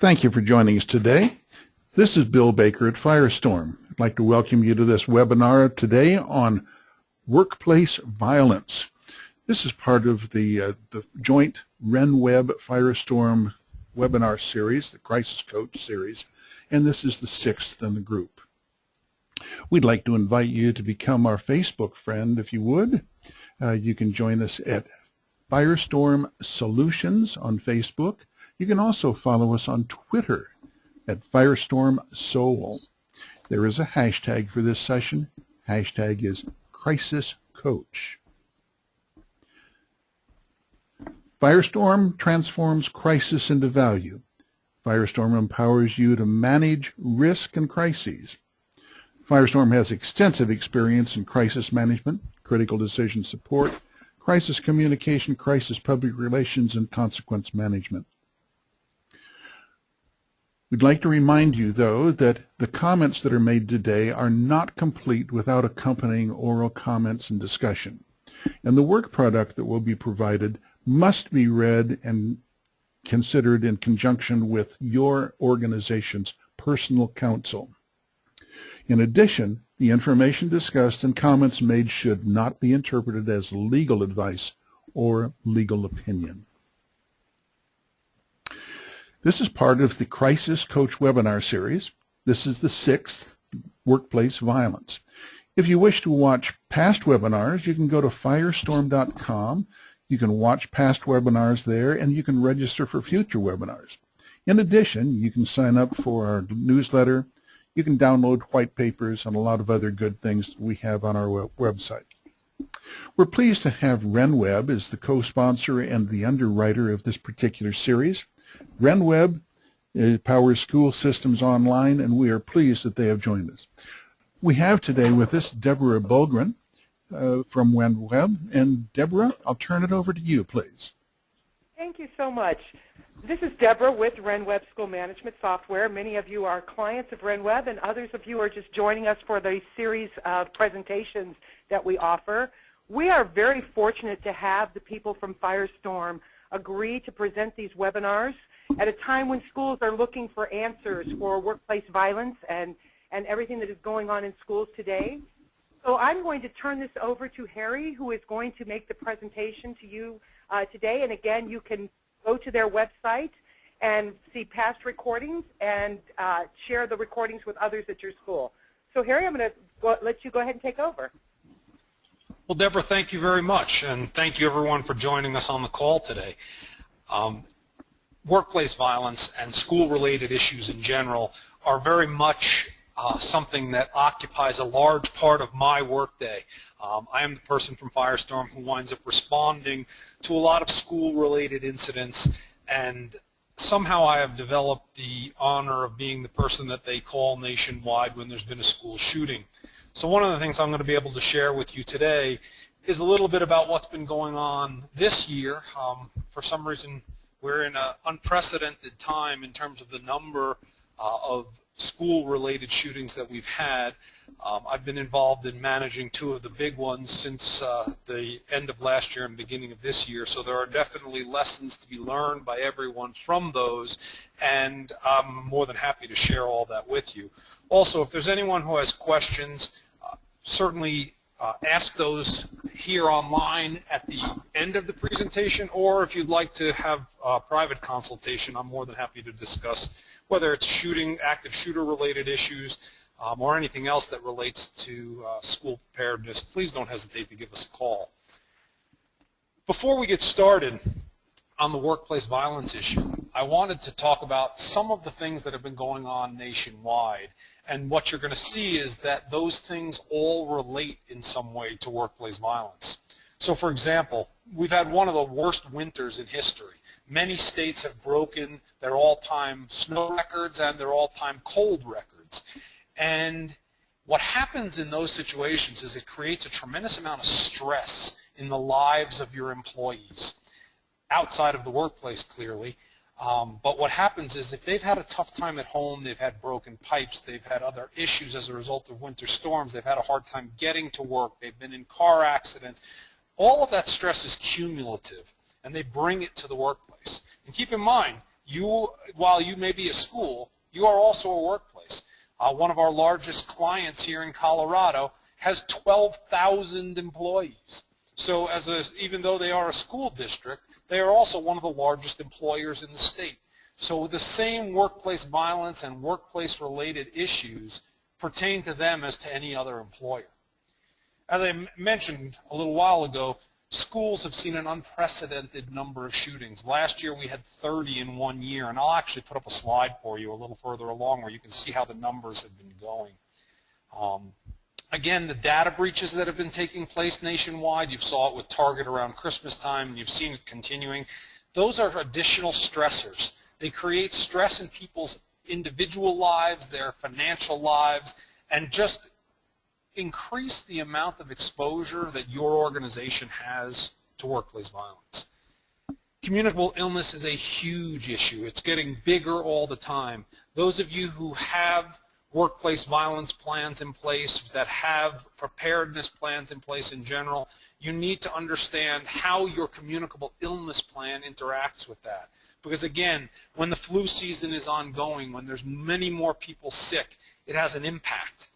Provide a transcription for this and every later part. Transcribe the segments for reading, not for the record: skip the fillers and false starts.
Thank you for joining us today. This is Bill Baker at Firestorm. I'd like to welcome you to this webinar today on workplace violence. This is part of the joint RenWeb Firestorm webinar series, the Crisis Coach series, and this is the 6th in the group. We'd like to invite you to become our Facebook friend if you would. You can join us at Firestorm Solutions on Facebook. You can also follow us on Twitter at Firestorm Soul. There is a hashtag for this session. Hashtag is Crisis Coach. Firestorm transforms crisis into value. Firestorm empowers you to manage risk and crises. Firestorm has extensive experience in crisis management, critical decision support, crisis communication, crisis public relations, and consequence management. We'd like to remind you, though, that the comments that are made today are not complete without accompanying oral comments and discussion. And the work product that will be provided must be read and considered in conjunction with your organization's personal counsel. In addition, the information discussed and comments made should not be interpreted as legal advice or legal opinion. This is part of the Crisis Coach webinar series. This is the 6th, Workplace Violence. If you wish to watch past webinars, you can go to firestorm.com. You can watch past webinars there, and you can register for future webinars. In addition, you can sign up for our newsletter. You can download white papers and a lot of other good things we have on our website. We're pleased to have RenWeb as the co-sponsor and the underwriter of this particular series. RenWeb powers school systems online, and we are pleased that they have joined us. We have today with us Deborah Bulgren from RenWeb. And Deborah, I'll turn it over to you, please. Thank you so much. This is Deborah with RenWeb School Management Software. Many of you are clients of RenWeb, and others of you are just joining us for the series of presentations that we offer. We are very fortunate to have the people from Firestorm agree to present these webinars at a time when schools are looking for answers for workplace violence and everything that is going on in schools today. So I'm going to turn this over to Harry, who is going to make the presentation to you today. And again, you can go to their website and see past recordings and share the recordings with others at your school. So Harry, I'm going to let you go ahead and take over. Well, Deborah, thank you very much, and thank you everyone for joining us on the call today. Workplace violence and school-related issues in general are very much something that occupies a large part of my workday. I am the person from Firestorm who winds up responding to a lot of school-related incidents, and somehow I have developed the honor of being the person that they call nationwide when there's been a school shooting. So one of the things I'm going to be able to share with you today is a little bit about what's been going on this year. For some reason, we're in an unprecedented time in terms of the number of school-related shootings that we've had. I've been involved in managing 2 of the big ones since the end of last year and beginning of this year, so there are definitely lessons to be learned by everyone from those, and I'm more than happy to share all that with you. Also, if there's anyone who has questions, certainly ask those here online at the end of the presentation, or if you'd like to have a private consultation, I'm more than happy to discuss whether it's shooting, active shooter-related issues, or anything else that relates to school preparedness. Please don't hesitate to give us a call. Before we get started on the workplace violence issue, I wanted to talk about some of the things that have been going on nationwide. And what you're going to see is that those things all relate in some way to workplace violence. So for example, we've had one of the worst winters in history. Many states have broken their all-time snow records and their all-time cold records. And what happens in those situations is it creates a tremendous amount of stress in the lives of your employees, outside of the workplace clearly. But what happens is if they've had a tough time at home, they've had broken pipes, they've had other issues as a result of winter storms, they've had a hard time getting to work, they've been in car accidents, all of that stress is cumulative, and they bring it to the workplace. And keep in mind, while you may be a school, you are also a workplace. One of our largest clients here in Colorado has 12,000 employees. So even though they are a school district, they are also one of the largest employers in the state. So the same workplace violence and workplace-related issues pertain to them as to any other employer. As I mentioned a little while ago, schools have seen an unprecedented number of shootings. Last year we had 30 in 1 year, and I'll actually put up a slide for you a little further along where you can see how the numbers have been going. Again, the data breaches that have been taking place nationwide, you saw it with Target around Christmas time, and you've seen it continuing. Those are additional stressors. They create stress in people's individual lives, their financial lives, and just increase the amount of exposure that your organization has to workplace violence. Communicable illness is a huge issue. It's getting bigger all the time. Those of you who have workplace violence plans in place, that have preparedness plans in place in general, you need to understand how your communicable illness plan interacts with that. Because again, when the flu season is ongoing, when there's many more people sick, it has an impact.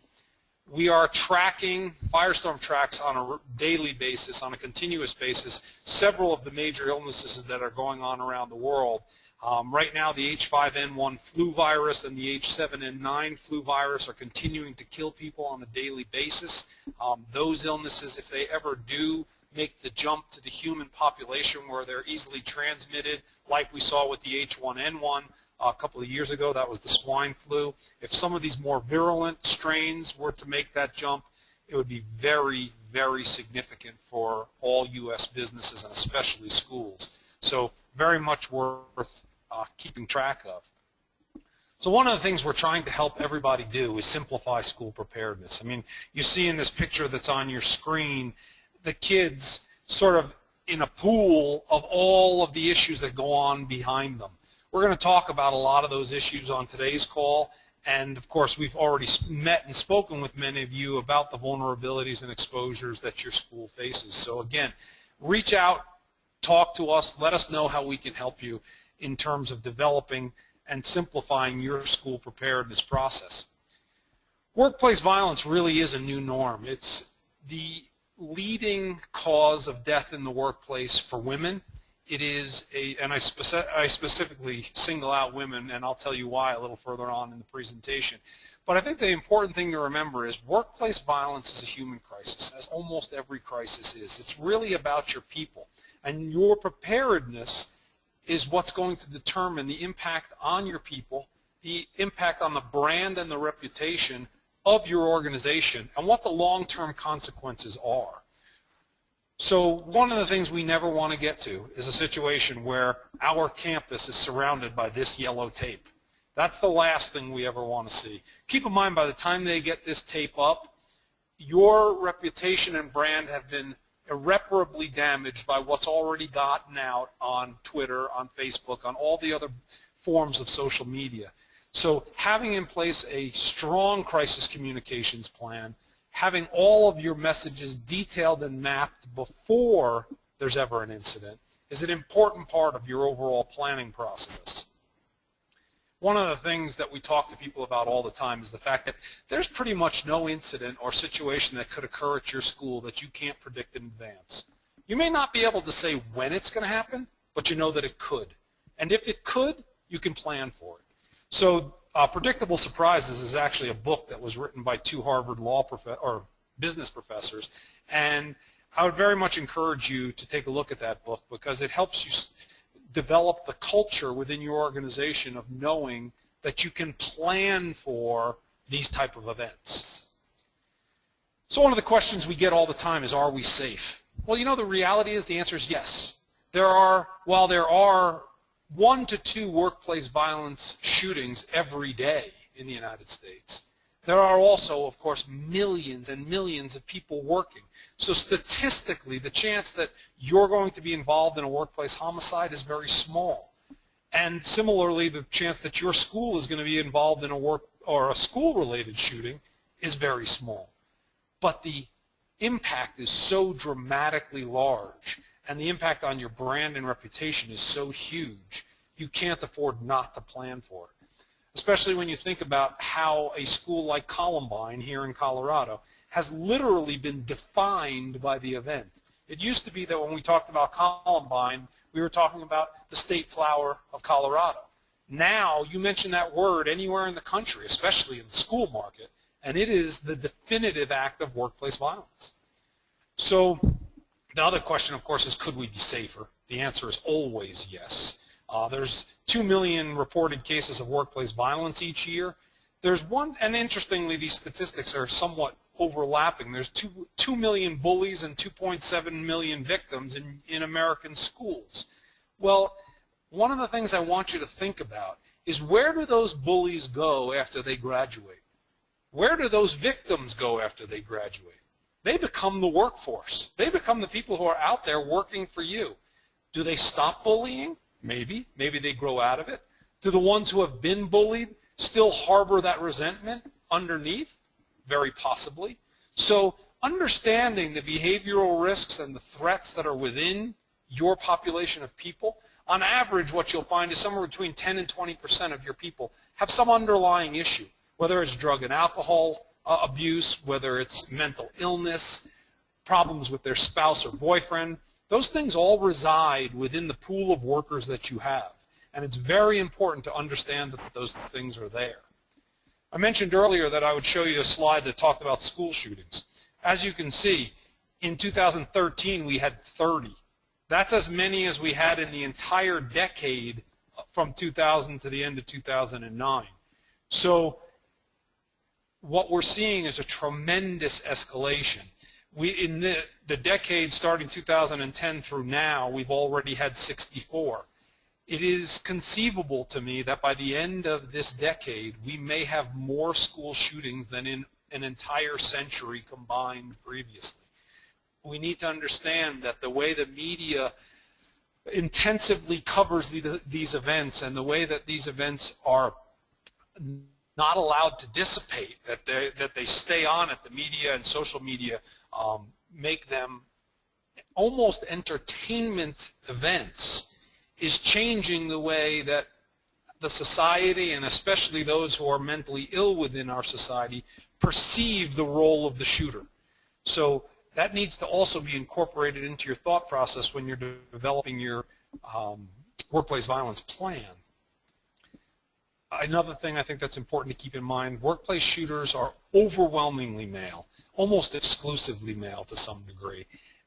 We are tracking, Firestorm tracks on a daily basis, on a continuous basis, several of the major illnesses that are going on around the world. Right now, the H5N1 flu virus and the H7N9 flu virus are continuing to kill people on a daily basis. Those illnesses, if they ever do make the jump to the human population where they're easily transmitted, like we saw with the H1N1 a couple of years ago, that was the swine flu. If some of these more virulent strains were to make that jump, it would be very, very significant for all U.S. businesses and especially schools. So very much worth keeping track of. So one of the things we're trying to help everybody do is simplify school preparedness. I mean, you see in this picture that's on your screen, the kids sort of in a pool of all of the issues that go on behind them. We're going to talk about a lot of those issues on today's call, and of course we've already met and spoken with many of you about the vulnerabilities and exposures that your school faces. So again, reach out, talk to us, let us know how we can help you in terms of developing and simplifying your school preparedness process. Workplace violence really is a new norm. It's the leading cause of death in the workplace for women. It is and I specifically single out women, and I'll tell you why a little further on in the presentation. But I think the important thing to remember is workplace violence is a human crisis, as almost every crisis is. It's really about your people. And your preparedness is what's going to determine the impact on your people, the impact on the brand and the reputation of your organization, and what the long-term consequences are. So one of the things we never want to get to is a situation where our campus is surrounded by this yellow tape. That's the last thing we ever want to see. Keep in mind, by the time they get this tape up, your reputation and brand have been irreparably damaged by what's already gotten out on Twitter, on Facebook, on all the other forms of social media. So having in place a strong crisis communications plan, having all of your messages detailed and mapped before there's ever an incident, is an important part of your overall planning process. One of the things that we talk to people about all the time is the fact that there's pretty much no incident or situation that could occur at your school that you can't predict in advance. You may not be able to say when it's going to happen, but you know that it could. And if it could, you can plan for it. So Predictable Surprises is actually a book that was written by two Harvard business professors, and I would very much encourage you to take a look at that book because it helps you develop the culture within your organization of knowing that you can plan for these type of events. So one of the questions we get all the time is, are we safe? Well, you know, the reality is the answer is yes. While there are 1 to 2 workplace violence shootings every day in the United States, there are also, of course, millions and millions of people working. So statistically, the chance that you're going to be involved in a workplace homicide is very small. And similarly, the chance that your school is going to be involved in a school-related shooting is very small. But the impact is so dramatically large, and the impact on your brand and reputation is so huge, you can't afford not to plan for it, especially when you think about how a school like Columbine here in Colorado has literally been defined by the event. It used to be that when we talked about Columbine, we were talking about the state flower of Colorado. Now, you mention that word anywhere in the country, especially in the school market, and it is the definitive act of workplace violence. So the other question, of course, is could we be safer? The answer is always yes. There's 2 million reported cases of workplace violence each year. There's one, and interestingly, these statistics are somewhat overlapping. There's 2 million bullies and 2.7 million victims in American schools. Well, one of the things I want you to think about is where do those bullies go after they graduate? Where do those victims go after they graduate? They become the workforce. They become the people who are out there working for you. Do they stop bullying? Maybe. Maybe they grow out of it. Do the ones who have been bullied still harbor that resentment underneath? Very possibly. So understanding the behavioral risks and the threats that are within your population of people, on average what you'll find is somewhere between 10 and 20% of your people have some underlying issue, whether it's drug and alcohol abuse, whether it's mental illness, problems with their spouse or boyfriend. Those things all reside within the pool of workers that you have, and it's very important to understand that those things are there. I mentioned earlier that I would show you a slide that talked about school shootings. As you can see, in 2013 we had 30. That's as many as we had in the entire decade from 2000 to the end of 2009. So what we're seeing is a tremendous escalation. In the decade starting 2010 through now, we've already had 64. It is conceivable to me that by the end of this decade, we may have more school shootings than in an entire century combined previously. We need to understand that the way the media intensively covers these events and the way that these events are not allowed to dissipate, that they stay on it, the media and social media make them almost entertainment events, is changing the way that the society, and especially those who are mentally ill within our society, perceive the role of the shooter. So that needs to also be incorporated into your thought process when you're developing your workplace violence plan. Another thing I think that's important to keep in mind, workplace shooters are overwhelmingly male, almost exclusively male to some degree.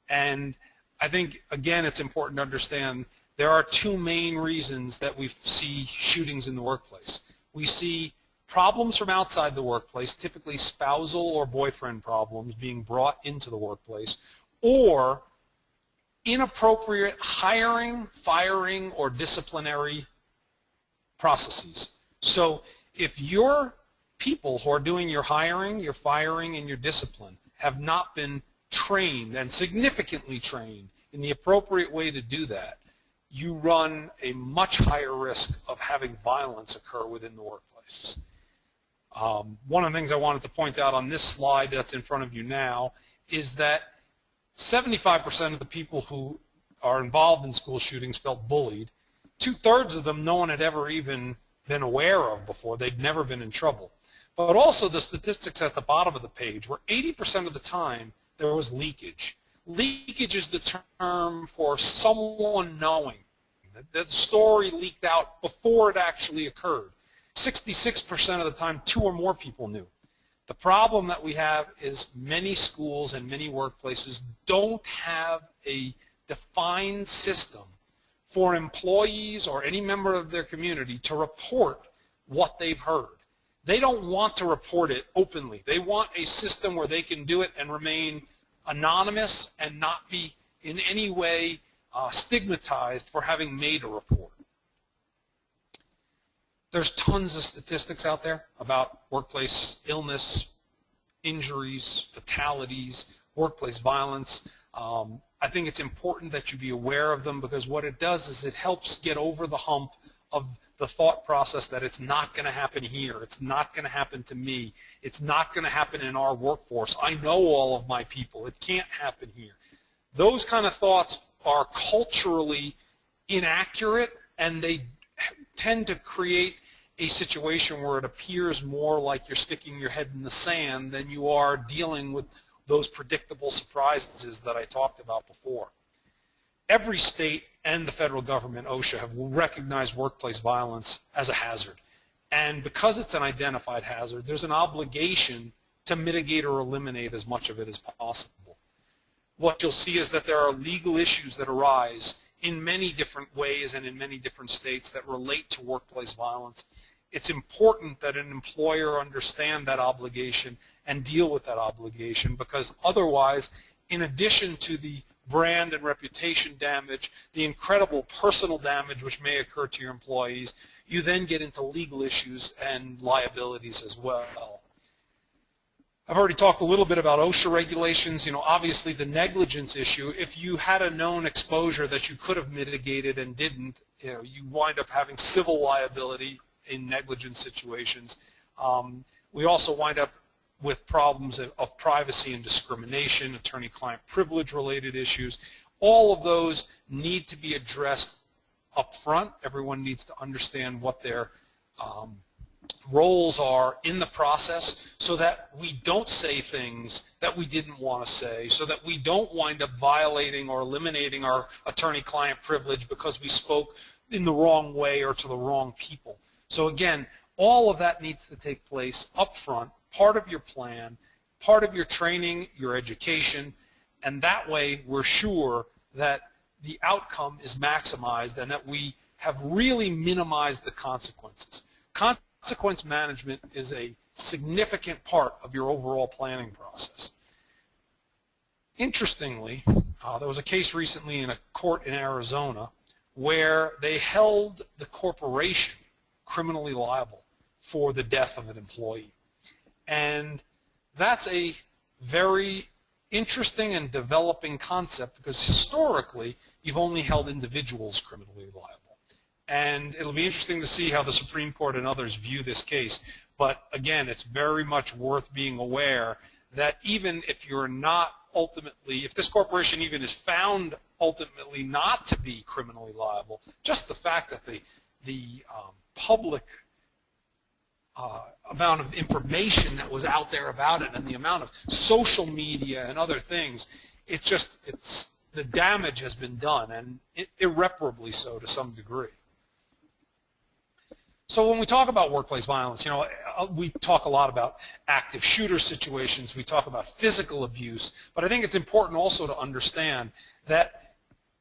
And I think, again, it's important to understand there are two main reasons that we see shootings in the workplace. We see problems from outside the workplace, typically spousal or boyfriend problems being brought into the workplace, or inappropriate hiring, firing, or disciplinary processes. So if your people who are doing your hiring, your firing, and your discipline have not been trained and significantly trained in the appropriate way to do that, you run a much higher risk of having violence occur within the workplace. One of the things I wanted to point out on this slide that's in front of you now is that 75% of the people who are involved in school shootings felt bullied. 2/3 of them no one had ever even been aware of before. They'd never been in trouble. But also the statistics at the bottom of the page were 80% of the time there was leakage. Leakage is the term for someone knowing that the story leaked out before it actually occurred. 66% of the time, 2 or more people knew. The problem that we have is many schools and many workplaces don't have a defined system for employees or any member of their community to report what they've heard. They don't want to report it openly. They want a system where they can do it and remain anonymous and not be in any way stigmatized for having made a report. There's tons of statistics out there about workplace illness, injuries, fatalities, workplace violence. I think it's important that you be aware of them, because what it does is it helps get over the hump of the thought process that it's not going to happen here, it's not going to happen to me, it's not going to happen in our workforce, I know all of my people, it can't happen here. Those kind of thoughts are culturally inaccurate, and they tend to create a situation where it appears more like you're sticking your head in the sand than you are dealing with those predictable surprises that I talked about before. Every state and the federal government, OSHA, have recognized workplace violence as a hazard. And because it's an identified hazard, there's an obligation to mitigate or eliminate as much of it as possible. What you'll see is that there are legal issues that arise in many different ways and in many different states that relate to workplace violence. It's important that an employer understand that obligation and deal with that obligation, because otherwise, in addition to the brand and reputation damage, the incredible personal damage which may occur to your employees, you then get into legal issues and liabilities as well. I've already talked a little bit about OSHA regulations. You know, obviously the negligence issue, if you had a known exposure that you could have mitigated and didn't, you know, you wind up having civil liability in negligence situations. We also wind up with problems of privacy and discrimination, attorney-client privilege related issues. All of those need to be addressed up front. Everyone needs to understand what their roles are in the process, so that we don't say things that we didn't want to say, so that we don't wind up violating or eliminating our attorney-client privilege because we spoke in the wrong way or to the wrong people. So again, all of that needs to take place up front, part of your plan, part of your training, your education, and that way we're sure that the outcome is maximized and that we have really minimized the consequences. Consequence management is a significant part of your overall planning process. Interestingly, there was a case recently in a court in Arizona where they held the corporation criminally liable for the death of an employee. And that's a very interesting and developing concept, because historically you've only held individuals criminally liable. And it'll be interesting to see how the Supreme Court and others view this case. But again, it's very much worth being aware that even if you're not ultimately, if this corporation even is found ultimately not to be criminally liable, just the fact that the public amount of information that was out there about it and the amount of social media and other things, it's the damage has been done, and irreparably so to some degree. So when we talk about workplace violence, you know, we talk a lot about active shooter situations, we talk about physical abuse, but I think it's important also to understand that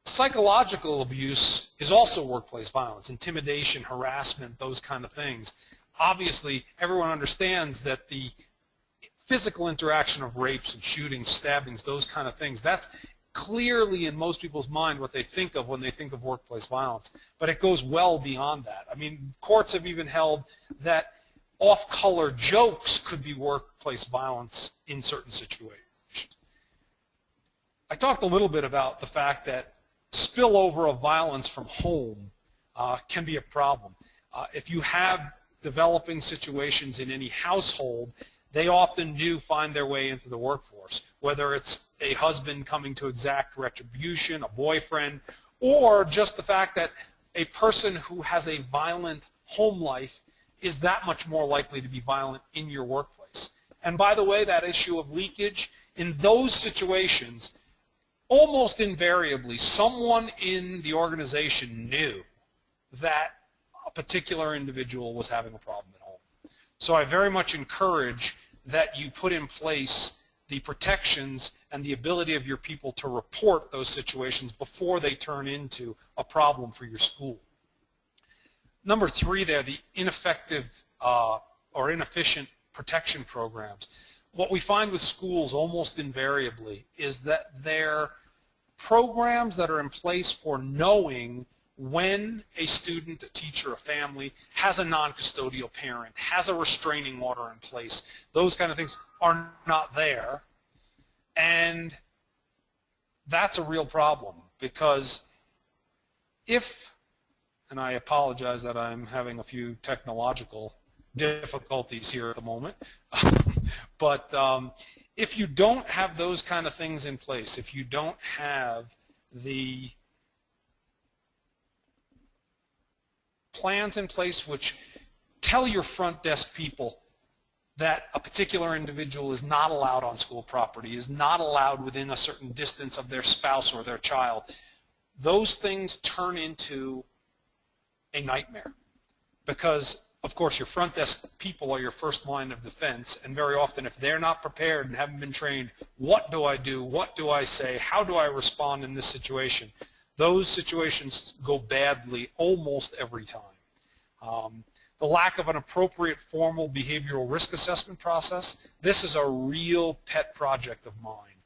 psychological abuse is also workplace violence, intimidation, harassment, those kind of things. Obviously, everyone understands that the physical interaction of rapes and shootings, stabbings, those kind of things, that's clearly in most people's mind what they think of when they think of workplace violence. But it goes well beyond that. I mean, courts have even held that off-color jokes could be workplace violence in certain situations. I talked a little bit about the fact that spillover of violence from home can be a problem. If you have developing situations in any household, they often do find their way into the workforce, whether it's a husband coming to exact retribution, a boyfriend, or just the fact that a person who has a violent home life is that much more likely to be violent in your workplace. And by the way, that issue of leakage, in those situations, almost invariably, someone in the organization knew that a particular individual was having a problem at home. So I very much encourage that you put in place the protections and the ability of your people to report those situations before they turn into a problem for your school. Number three there, the ineffective or inefficient protection programs. What we find with schools almost invariably is that they're programs that are in place for knowing when a student, a teacher, a family has a non-custodial parent, has a restraining order in place. Those kind of things are not there. And that's a real problem, because if, and I apologize that I'm having a few technological difficulties here at the moment, but if you don't have those kind of things in place, if you don't have the plans in place which tell your front desk people that a particular individual is not allowed on school property, is not allowed within a certain distance of their spouse or their child. Those things turn into a nightmare because, of course, your front desk people are your first line of defense, and very often if they're not prepared and haven't been trained, what do I do, what do I say, how do I respond in this situation, those situations go badly almost every time. The lack of an appropriate formal behavioral risk assessment process, this is a real pet project of mine.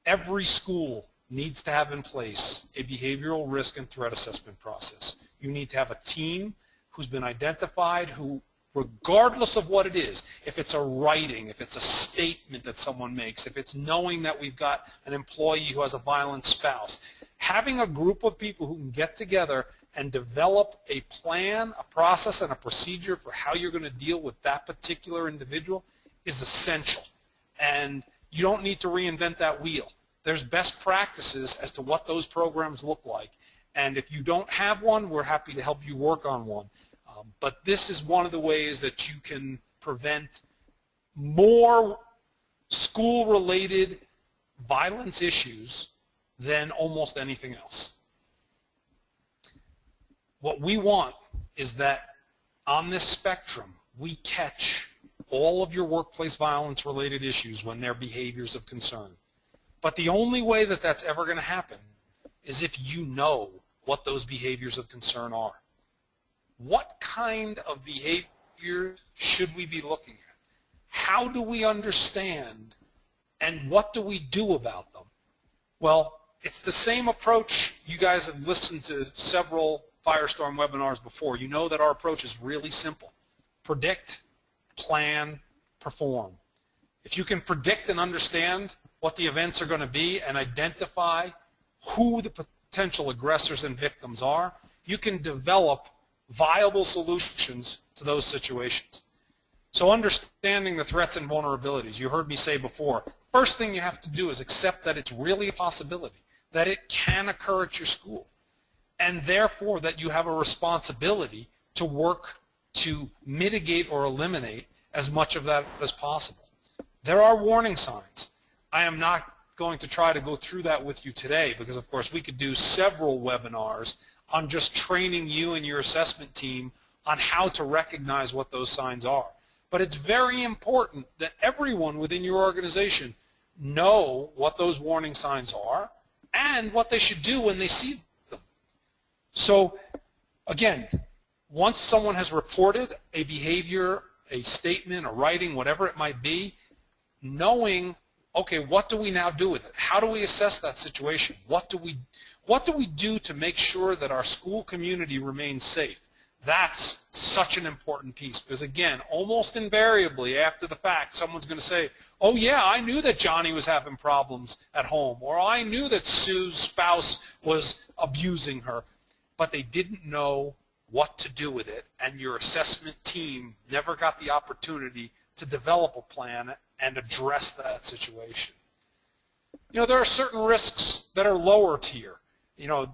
Every school needs to have in place a behavioral risk and threat assessment process. You need to have a team who's been identified who, regardless of what it is, if it's a writing, if it's a statement that someone makes, if it's knowing that we've got an employee who has a violent spouse, having a group of people who can get together and develop a plan, a process, and a procedure for how you're going to deal with that particular individual is essential. And you don't need to reinvent that wheel. There's best practices as to what those programs look like. And if you don't have one, we're happy to help you work on one. But this is one of the ways that you can prevent more school-related violence issues than almost anything else. What we want is that on this spectrum, we catch all of your workplace violence-related issues when they're behaviors of concern. But the only way that that's ever going to happen is if you know what those behaviors of concern are. What kind of behavior should we be looking at? How do we understand, and what do we do about them? Well, it's the same approach. You guys have listened to several Firestorm webinars before. You know that our approach is really simple. Predict, plan, perform. If you can predict and understand what the events are going to be and identify who the potential aggressors and victims are, you can develop viable solutions to those situations. So understanding the threats and vulnerabilities, you heard me say before, first thing you have to do is accept that it's really a possibility, that it can occur at your school, and therefore that you have a responsibility to work to mitigate or eliminate as much of that as possible. There are warning signs. I am not going to try to go through that with you today because, of course, we could do several webinars on just training you and your assessment team on how to recognize what those signs are. But it's very important that everyone within your organization know what those warning signs are and what they should do when they see them. So, again, once someone has reported a behavior, a statement, a writing, whatever it might be, knowing, okay, what do we now do with it? How do we assess that situation? What do we do to make sure that our school community remains safe? That's such an important piece because, again, almost invariably after the fact, someone's going to say, oh, yeah, I knew that Johnny was having problems at home, or I knew that Sue's spouse was abusing her, but they didn't know what to do with it, and your assessment team never got the opportunity to develop a plan and address that situation. You know, there are certain risks that are lower tier, you know,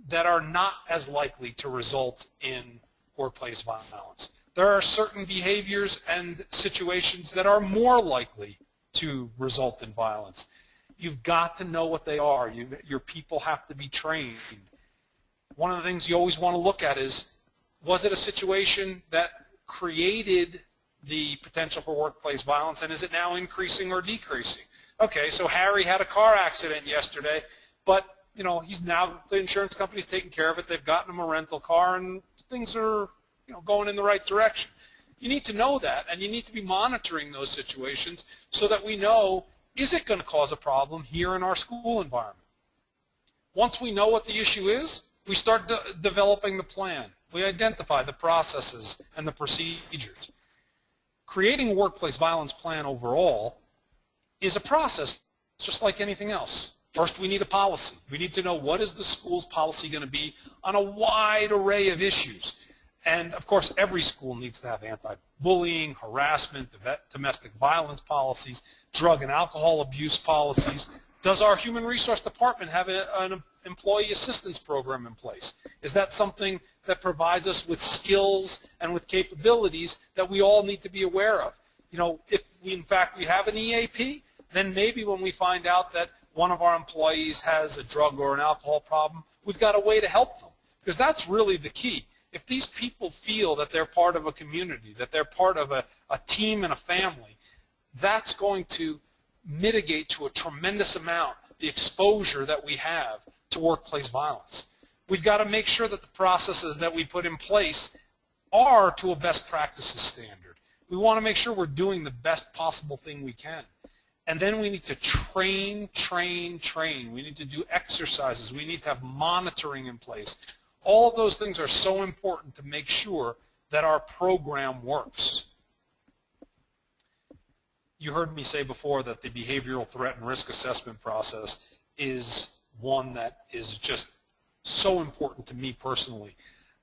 that are not as likely to result in workplace violence. There are certain behaviors and situations that are more likely to result in violence. You've got to know what they are. Your people have to be trained. One of the things you always want to look at is, was it a situation that created the potential for workplace violence, and is it now increasing or decreasing? Okay, so Harry had a car accident yesterday, but you know, he's now, the insurance company's taking care of it. They've gotten him a rental car, and things are, you know, going in the right direction. You need to know that, and you need to be monitoring those situations so that we know, is it going to cause a problem here in our school environment? Once we know what the issue is, we start developing the plan. We identify the processes and the procedures. Creating a workplace violence plan overall is a process just like anything else. First, we need a policy. We need to know what is the school's policy going to be on a wide array of issues. And, of course, every school needs to have anti-bullying, harassment, domestic violence policies, drug and alcohol abuse policies. Does our human resource department have employee assistance program in place? Is that something that provides us with skills and with capabilities that we all need to be aware of? You know, if we, in fact we have an EAP, then maybe when we find out that one of our employees has a drug or an alcohol problem, we've got a way to help them. Because that's really the key. If these people feel that they're part of a community, that they're part of a team and a family, that's going to mitigate to a tremendous amount the exposure that we have to workplace violence. We've got to make sure that the processes that we put in place are to a best practices standard. We want to make sure we're doing the best possible thing we can. And then we need to train. We need to do exercises. We need to have monitoring in place. All of those things are so important to make sure that our program works. You heard me say before that the behavioral threat and risk assessment process is one that is just so important to me personally.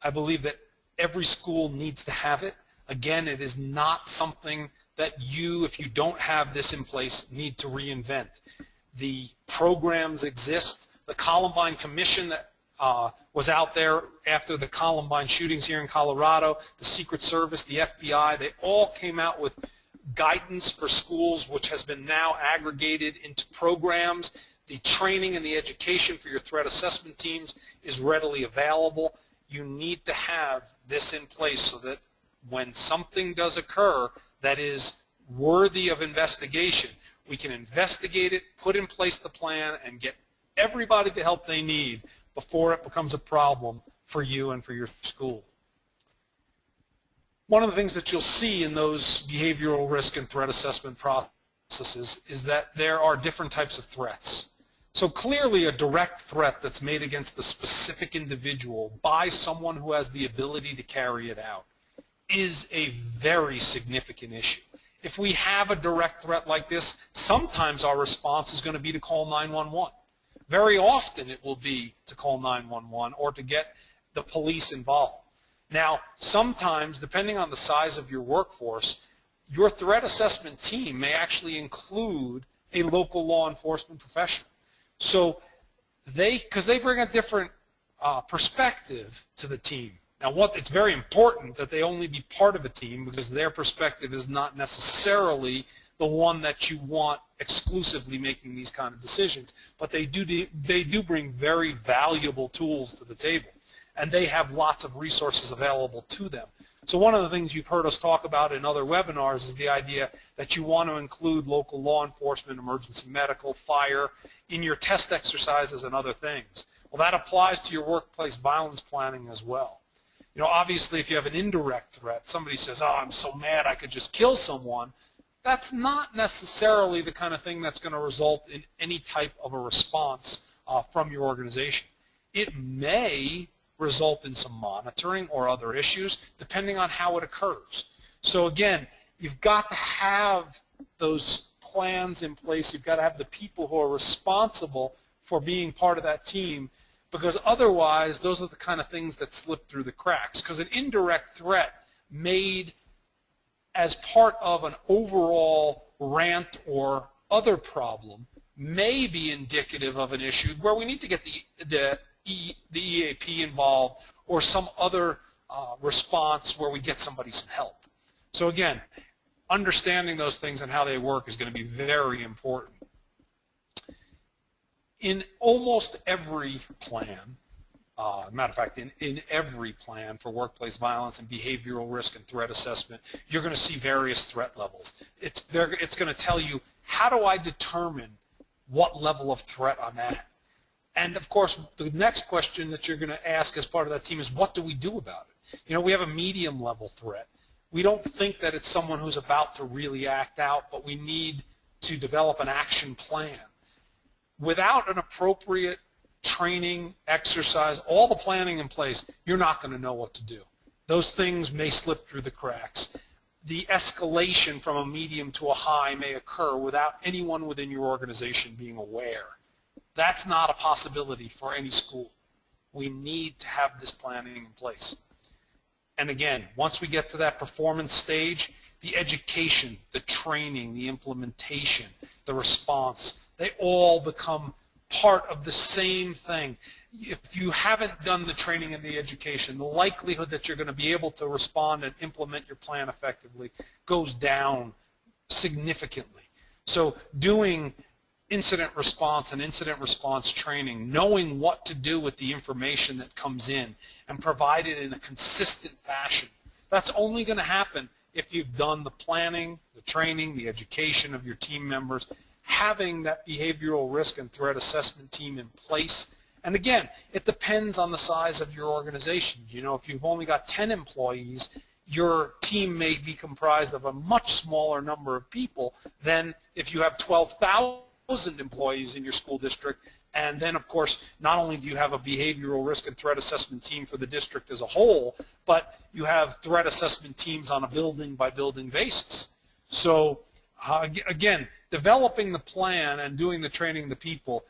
I believe that every school needs to have it. Again, it is not something that you, if you don't have this in place, need to reinvent. The programs exist. The Columbine Commission that was out there after the Columbine shootings here in Colorado, the Secret Service, the FBI, they all came out with guidance for schools, which has been now aggregated into programs. The training and the education for your threat assessment teams is readily available. You need to have this in place so that when something does occur that is worthy of investigation, we can investigate it, put in place the plan, and get everybody the help they need before it becomes a problem for you and for your school. One of the things that you'll see in those behavioral risk and threat assessment processes is that there are different types of threats. So clearly a direct threat that's made against the specific individual by someone who has the ability to carry it out is a very significant issue. If we have a direct threat like this, sometimes our response is going to be to call 911. Very often it will be to call 911 or to get the police involved. Now, sometimes, depending on the size of your workforce, your threat assessment team may actually include a local law enforcement professional. So because they bring a different perspective to the team. Now, it's very important that they only be part of a team because their perspective is not necessarily the one that you want exclusively making these kind of decisions, but they do bring very valuable tools to the table, and they have lots of resources available to them. So one of the things you've heard us talk about in other webinars is the idea that you want to include local law enforcement, emergency medical, fire in your test exercises and other things. Well, that applies to your workplace violence planning as well. You know, obviously if you have an indirect threat, somebody says, oh, I'm so mad I could just kill someone, that's not necessarily the kind of thing that's going to result in any type of a response from your organization. It may result in some monitoring or other issues depending on how it occurs. So again, you've got to have those plans in place. You've got to have the people who are responsible for being part of that team, because otherwise those are the kind of things that slip through the cracks. Because an indirect threat made as part of an overall rant or other problem may be indicative of an issue where we need to get the EAP involved or some other response where we get somebody some help. So again, understanding those things and how they work is going to be very important. In almost every plan, matter of fact, in every plan for workplace violence and behavioral risk and threat assessment, you're going to see various threat levels. It's going to tell you, how do I determine what level of threat I'm at? And of course, the next question that you're going to ask as part of that team is, what do we do about it? You know, we have a medium level threat. We don't think that it's someone who's about to really act out, but we need to develop an action plan. Without an appropriate training, exercise, all the planning in place, you're not going to know what to do. Those things may slip through the cracks. The escalation from a medium to a high may occur without anyone within your organization being aware. That's not a possibility for any school. We need to have this planning in place. And again, once we get to that performance stage, the education, the training, the implementation, the response, they all become part of the same thing. If you haven't done the training and the education, the likelihood that you're going to be able to respond and implement your plan effectively goes down significantly. So doing incident response and incident response training, knowing what to do with the information that comes in and provide it in a consistent fashion, that's only going to happen if you've done the planning, the training, the education of your team members, having that behavioral risk and threat assessment team in place. And again, it depends on the size of your organization. You know, if you've only got 10 employees, your team may be comprised of a much smaller number of people than if you have 12,000 employees in your school district. And then, of course, not only do you have a behavioral risk and threat assessment team for the district as a whole, but you have threat assessment teams on a building-by-building basis. So, again, developing the plan and doing the training of the people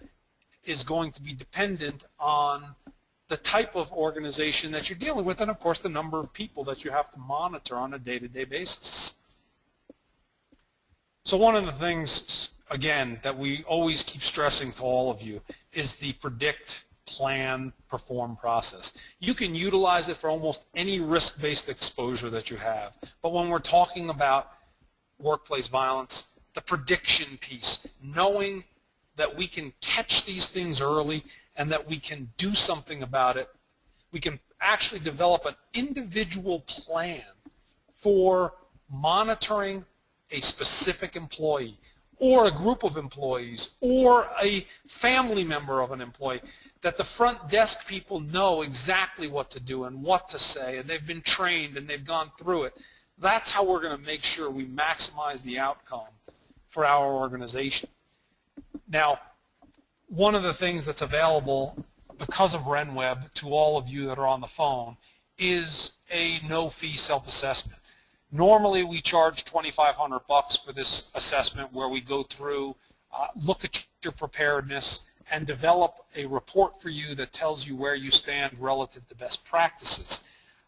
is going to be dependent on the type of organization that you're dealing with and, of course, the number of people that you have to monitor on a day-to-day basis. So one of the things, again, that we always keep stressing to all of you is the predict, plan, perform process. You can utilize it for almost any risk-based exposure that you have. But when we're talking about workplace violence, the prediction piece, knowing that we can catch these things early and that we can do something about it, we can actually develop an individual plan for monitoring a specific employee or a group of employees or a family member of an employee, that the front desk people know exactly what to do and what to say, and they've been trained and they've gone through it. That's how we're going to make sure we maximize the outcome for our organization. Now, one of the things that's available because of RenWeb to all of you that are on the phone is a no-fee self-assessment. Normally, we charge $2,500 for this assessment where we go through, look at your preparedness, and develop a report for you that tells you where you stand relative to best practices.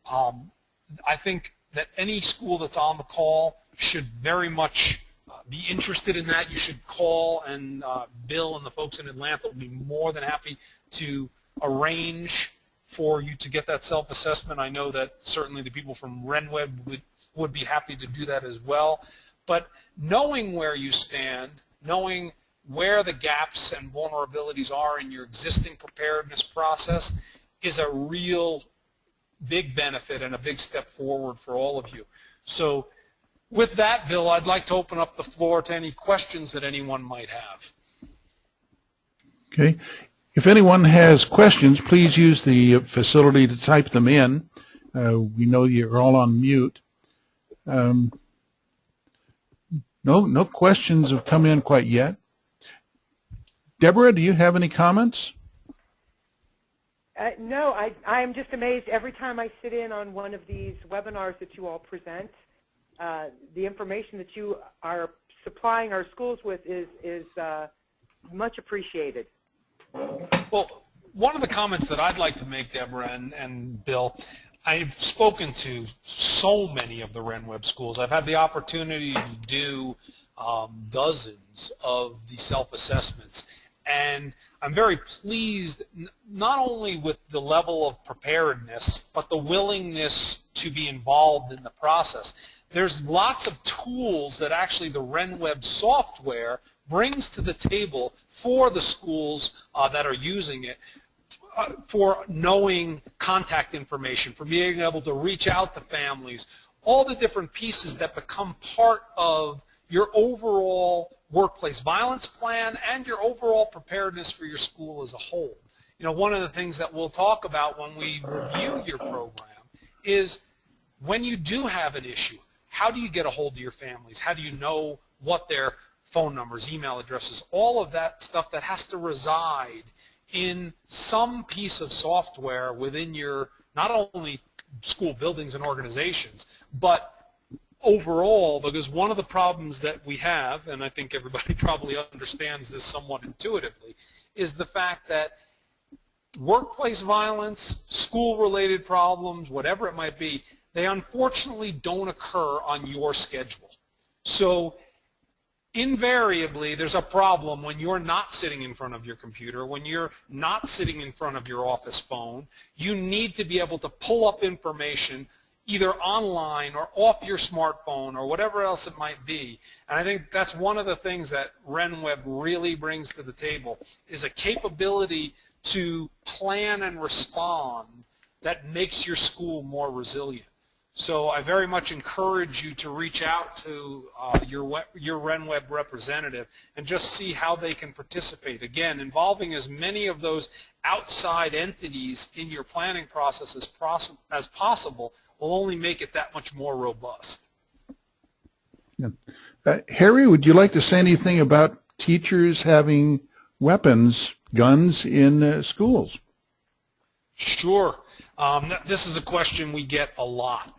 I think that any school that's on the call should very much be interested in that. You should call, and Bill and the folks in Atlanta will be more than happy to arrange for you to get that self-assessment. I know that certainly the people from RenWeb would be happy to do that as well. But knowing where you stand, knowing where the gaps and vulnerabilities are in your existing preparedness process is a real big benefit and a big step forward for all of you. So with that, Bill, I'd like to open up the floor to any questions that anyone might have. Okay. If anyone has questions, please use the facility to type them in. We know you're all on mute. No questions have come in quite yet. Deborah, do you have any comments? No, I am just amazed every time I sit in on one of these webinars that you all present. The information that you are supplying our schools with is much appreciated. Well, one of the comments that I'd like to make, Deborah and Bill, I've spoken to so many of the RenWeb schools. I've had the opportunity to do dozens of the self-assessments, and I'm very pleased not only with the level of preparedness, but the willingness to be involved in the process. There's lots of tools that actually the RenWeb software brings to the table for the schools that are using it, for knowing contact information, for being able to reach out to families, all the different pieces that become part of your overall workplace violence plan and your overall preparedness for your school as a whole. You know, one of the things that we'll talk about when we review your program is when you do have an issue, how do you get a hold of your families? How do you know what their phone numbers, email addresses, all of that stuff that has to reside in some piece of software within your, not only school buildings and organizations, but overall, because one of the problems that we have, and I think everybody probably understands this somewhat intuitively, is the fact that workplace violence, school-related problems, whatever it might be, they unfortunately don't occur on your schedule. So invariably there's a problem when you're not sitting in front of your computer, when you're not sitting in front of your office phone. You need to be able to pull up information either online or off your smartphone or whatever else it might be. And I think that's one of the things that RenWeb really brings to the table, is a capability to plan and respond that makes your school more resilient. So I very much encourage you to reach out to your RenWeb representative and just see how they can participate. Again, involving as many of those outside entities in your planning process as possible will only make it that much more robust. Yeah. Harry, would you like to say anything about teachers having weapons, guns in schools? Sure. This is a question we get a lot.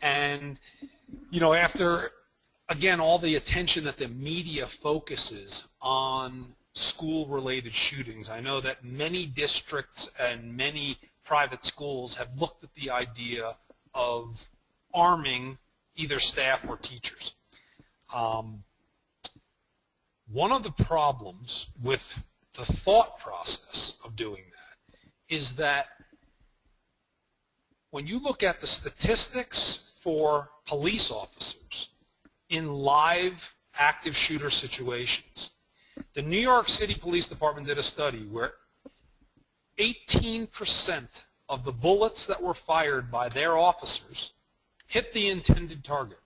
And, you know, after, again, all the attention that the media focuses on school-related shootings, I know that many districts and many private schools have looked at the idea of arming either staff or teachers. One of the problems with the thought process of doing that is that when you look at the statistics for police officers in live active shooter situations, the New York City Police Department did a study where 18% of the bullets that were fired by their officers hit the intended target.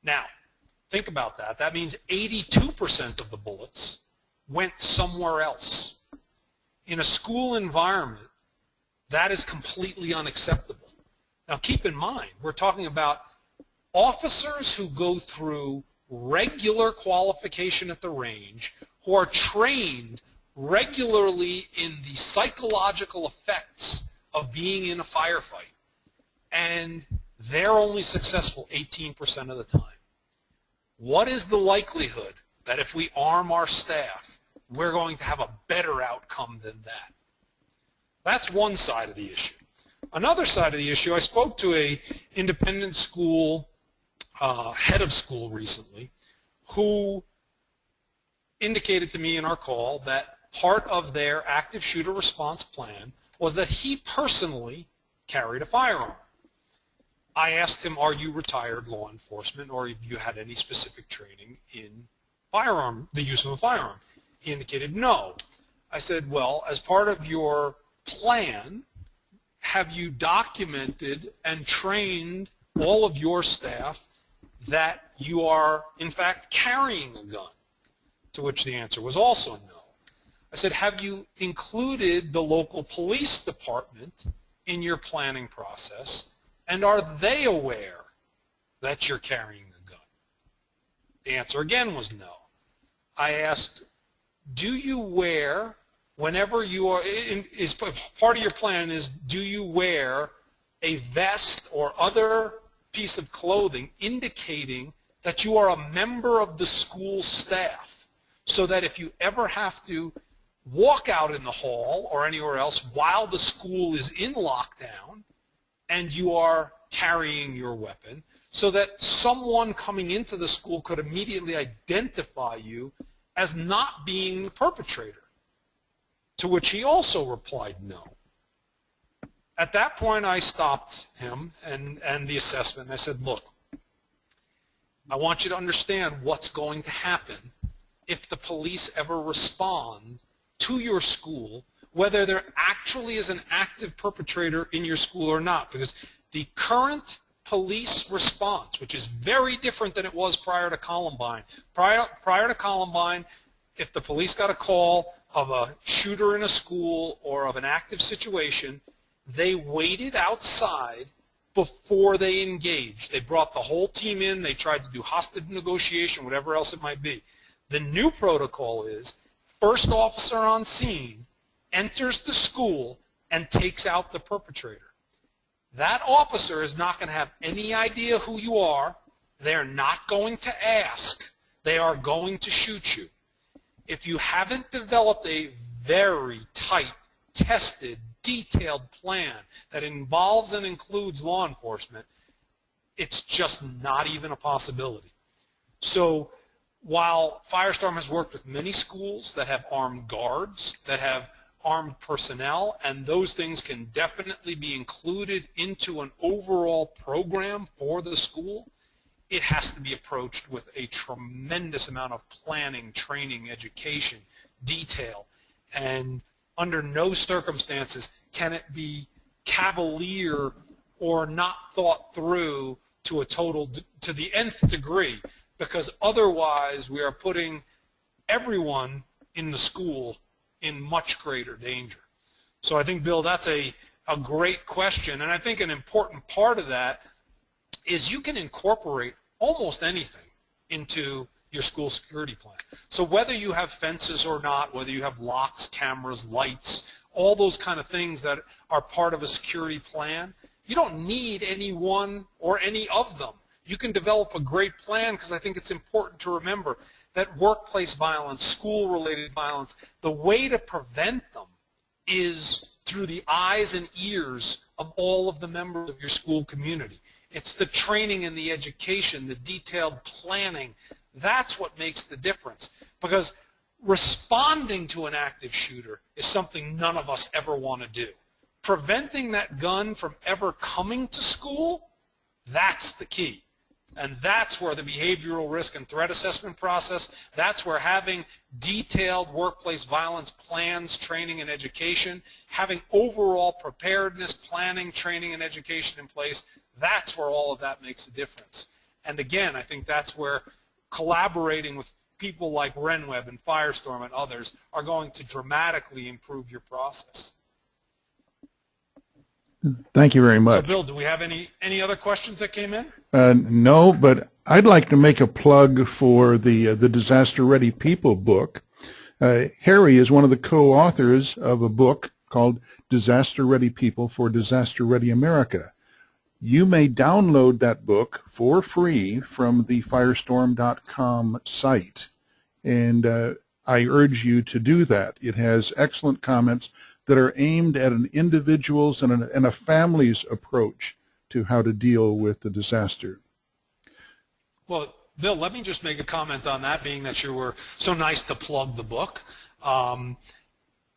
Now, think about that. That means 82% of the bullets went somewhere else. In a school environment, that is completely unacceptable. Now, keep in mind, we're talking about officers who go through regular qualification at the range, who are trained regularly in the psychological effects of being in a firefight, and they're only successful 18% of the time. What is the likelihood that if we arm our staff, we're going to have a better outcome than that? That's one side of the issue. Another side of the issue, I spoke to an independent school head of school recently who indicated to me in our call that part of their active shooter response plan was that he personally carried a firearm. I asked him, are you retired law enforcement, or have you had any specific training in the use of a firearm? He indicated no. I said, well, as part of your plan, have you documented and trained all of your staff that you are, in fact, carrying a gun? To which the answer was also no. I said, have you included the local police department in your planning process, and are they aware that you're carrying a gun? The answer again was no. I asked, do you wear, whenever you are, is part of your plan is, do you wear a vest or other piece of clothing indicating that you are a member of the school staff, so that if you ever have to walk out in the hall or anywhere else while the school is in lockdown and you are carrying your weapon, so that someone coming into the school could immediately identify you as not being the perpetrator? To which he also replied no. At that point, I stopped him and the assessment, and I said, look, I want you to understand what's going to happen if the police ever respond to your school, whether there actually is an active perpetrator in your school or not. Because the current police response, which is very different than it was prior to Columbine. Prior to Columbine, if the police got a call of a shooter in a school or of an active situation, they waited outside before they engaged. They brought the whole team in. They tried to do hostage negotiation, whatever else it might be. The new protocol is first officer on scene enters the school and takes out the perpetrator. That officer is not going to have any idea who you are. They're not going to ask. They are going to shoot you. If you haven't developed a very tight, tested, detailed plan that involves and includes law enforcement, it's just not even a possibility. So while Firestorm has worked with many schools that have armed guards, that have armed personnel, and those things can definitely be included into an overall program for the school, it has to be approached with a tremendous amount of planning, training, education, detail, and under no circumstances can it be cavalier or not thought through to the nth degree, because otherwise we are putting everyone in the school in much greater danger. So I think, Bill, that's a great question, and I think an important part of that is you can incorporate almost anything into your school security plan. So whether you have fences or not, whether you have locks, cameras, lights, all those kind of things that are part of a security plan, you don't need any one or any of them. You can develop a great plan, because I think it's important to remember that workplace violence, school-related violence, the way to prevent them is through the eyes and ears of all of the members of your school community. It's the training and the education, the detailed planning. That's what makes the difference, because responding to an active shooter is something none of us ever want to do. Preventing that gun from ever coming to school, that's the key. And that's where the behavioral risk and threat assessment process, that's where having detailed workplace violence plans, training, and education, having overall preparedness, planning, training, and education in place, that's where all of that makes a difference. And again, I think that's where collaborating with people like RenWeb and Firestorm and others are going to dramatically improve your process. Thank you very much. So, Bill, do we have any other questions that came in? No, but I'd like to make a plug for the Disaster Ready People book. Harry is one of the co-authors of a book called Disaster Ready People for Disaster Ready America. You may download that book for free from the Firestorm.com site, and I urge you to do that. It has excellent comments that are aimed at an individual's and a family's approach to how to deal with the disaster. Well, Bill, let me just make a comment on that, being that you were so nice to plug the book.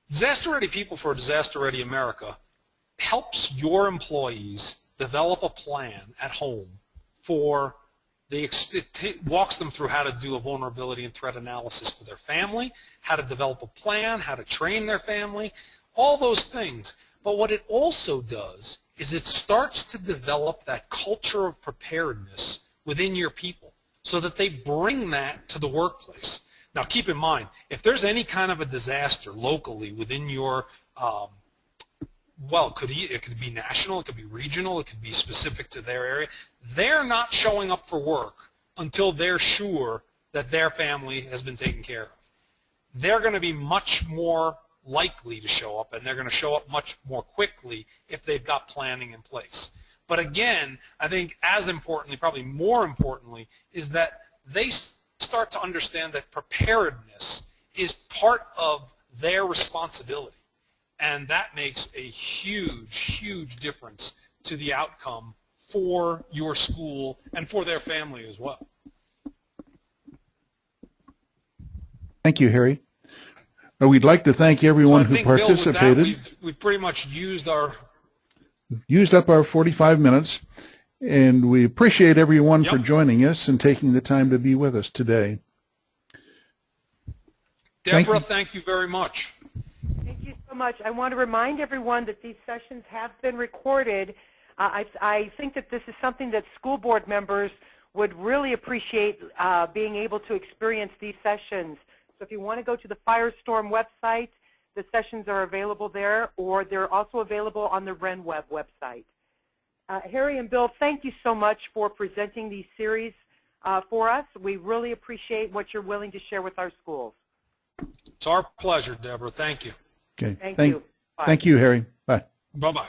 Disaster Ready People for Disaster Ready America helps your employees develop a plan at home for it walks them through how to do a vulnerability and threat analysis for their family, how to develop a plan, how to train their family, all those things. But what it also does is it starts to develop that culture of preparedness within your people so that they bring that to the workplace. Now, keep in mind, if there's any kind of a disaster locally within your well, it could be national, it could be regional, it could be specific to their area. They're not showing up for work until they're sure that their family has been taken care of. They're going to be much more likely to show up, and they're going to show up much more quickly if they've got planning in place. But again, I think as importantly, probably more importantly, is that they start to understand that preparedness is part of their responsibility. And that makes a huge, huge difference to the outcome for your school and for their family as well. Thank you, Harry. We'd like to thank everyone who participated. Bill, with that, we've pretty much used up our 45 minutes, and we appreciate everyone for joining us and taking the time to be with us today. Deborah, thank you very much. Thank you so much. I want to remind everyone that these sessions have been recorded. I think that this is something that school board members would really appreciate, being able to experience these sessions. So if you want to go to the Firestorm website, the sessions are available there, or they're also available on the RenWeb website. Harry and Bill, thank you so much for presenting these series for us. We really appreciate what you're willing to share with our schools. It's our pleasure, Deborah. Thank you. Okay. Thank you. Bye. Thank you, Harry. Bye. Bye-bye.